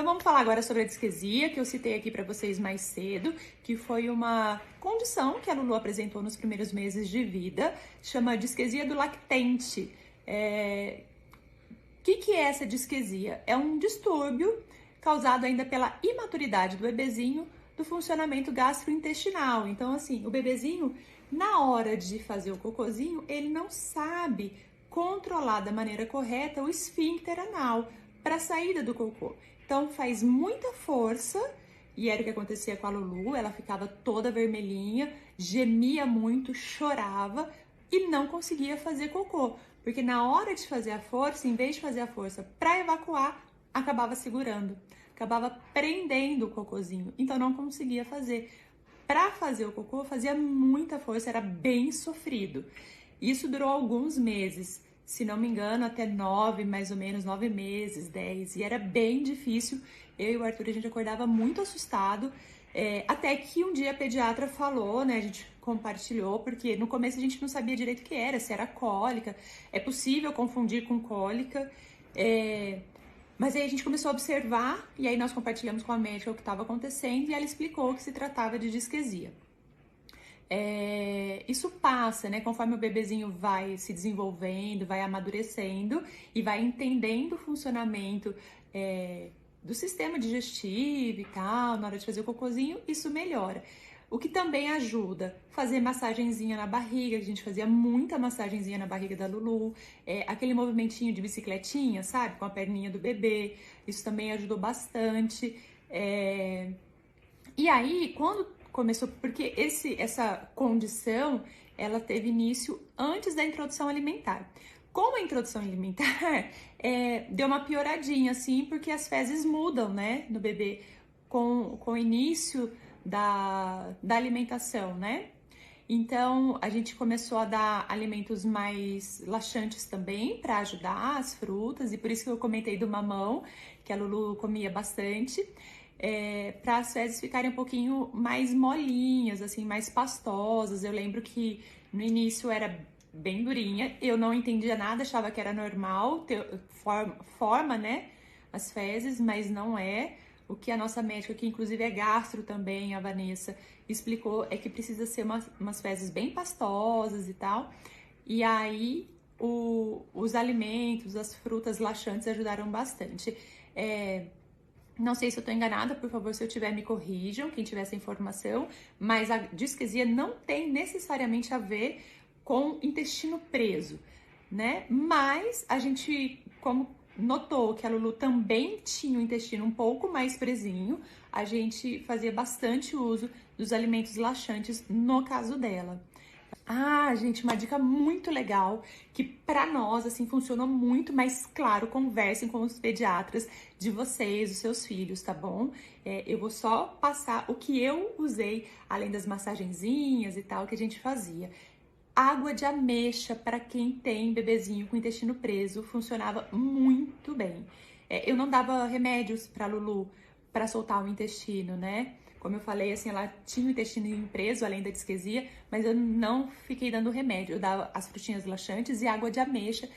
Então vamos falar agora sobre a disquesia, que eu citei aqui para vocês mais cedo, que foi uma condição que a Lulu apresentou nos primeiros meses de vida, chama disquesia do lactente. O que é essa disquesia? É um distúrbio causado ainda pela imaturidade do bebezinho do funcionamento gastrointestinal. Então, assim, o bebezinho, na hora de fazer o cocôzinho, ele não sabe controlar da maneira correta o esfíncter anal para a saída do cocô. Então, faz muita força, e era o que acontecia com a Lulu, ela ficava toda vermelhinha, gemia muito, chorava e não conseguia fazer cocô. Porque na hora de fazer a força, em vez de fazer a força para evacuar, acabava segurando, acabava prendendo o cocôzinho, então não conseguia fazer. Para fazer o cocô, fazia muita força, era bem sofrido. Isso durou alguns meses, se não me engano, até 9, mais ou menos, 9 meses, 10, e era bem difícil. Eu e o Arthur, a gente acordava muito assustado, até que um dia a pediatra falou, né, a gente compartilhou, porque no começo a gente não sabia direito o que era, se era cólica, é possível confundir com cólica, mas aí a gente começou a observar, e aí nós compartilhamos com a médica o que estava acontecendo, e ela explicou que se tratava de disquesia. Isso passa, né? Conforme o bebezinho vai se desenvolvendo, vai amadurecendo e vai entendendo o funcionamento do sistema digestivo e tal, na hora de fazer o cocôzinho, isso melhora. O que também ajuda, fazer massagenzinha na barriga, a gente fazia muita massagenzinha na barriga da Lulu, aquele movimentinho de bicicletinha, sabe? Com a perninha do bebê, isso também ajudou bastante. E aí, quando começou, porque essa condição, ela teve início antes da introdução alimentar. Com a introdução alimentar, deu uma pioradinha, assim, porque as fezes mudam, né, no bebê, com o início da alimentação, né? Então, a gente começou a dar alimentos mais laxantes também, para ajudar as frutas, e por isso que eu comentei do mamão, que a Lulu comia bastante, para as fezes ficarem um pouquinho mais molinhas, assim, mais pastosas. Eu lembro que no início era bem durinha, eu não entendia nada, achava que era normal, forma, né, as fezes, mas não é. O que a nossa médica, que inclusive é gastro também, a Vanessa, explicou é que precisa ser umas fezes bem pastosas e tal. E aí os alimentos, as frutas laxantes ajudaram bastante. Não sei se eu tô enganada, por favor, se eu tiver, me corrijam, quem tiver essa informação, mas a disquesia não tem necessariamente a ver com intestino preso, né? Mas a gente, como notou que a Lulu também tinha o intestino um pouco mais presinho, a gente fazia bastante uso dos alimentos laxantes no caso dela. Gente, uma dica muito legal que pra nós, assim, funcionou muito, mas claro, conversem com os pediatras de vocês, os seus filhos, tá bom? Eu vou só passar o que eu usei, além das massagenzinhas e tal, que a gente fazia. Água de ameixa para quem tem bebezinho com intestino preso funcionava muito bem. Eu não dava remédios para Lulu para soltar o intestino, né? Como eu falei, assim, ela tinha o intestino preso, além da disquesia, mas eu não fiquei dando remédio. Eu dava as frutinhas laxantes e água de ameixa,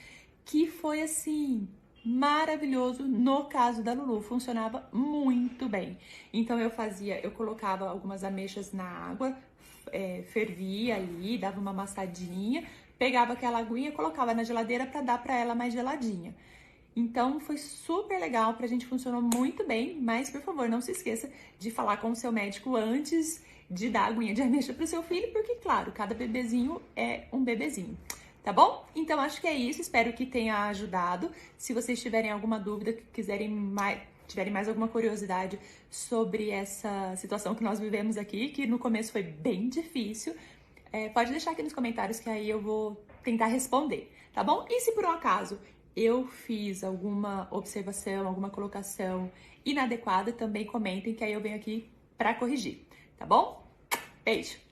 que foi, assim, maravilhoso no caso da Lulu, funcionava muito bem. Então eu colocava algumas ameixas na água, fervia ali, dava uma amassadinha, pegava aquela aguinha e colocava na geladeira para dar para ela mais geladinha. Então foi super legal, pra gente funcionou muito bem, mas por favor, não se esqueça de falar com o seu médico antes de dar a aguinha de ameixa pro seu filho, porque claro, cada bebezinho é um bebezinho. Tá bom? Então acho que é isso, espero que tenha ajudado. Se vocês tiverem alguma dúvida, tiverem mais alguma curiosidade sobre essa situação que nós vivemos aqui, que no começo foi bem difícil, pode deixar aqui nos comentários que aí eu vou tentar responder, tá bom? E se por um acaso eu fiz alguma observação, alguma colocação inadequada, também comentem que aí eu venho aqui para corrigir, tá bom? Beijo!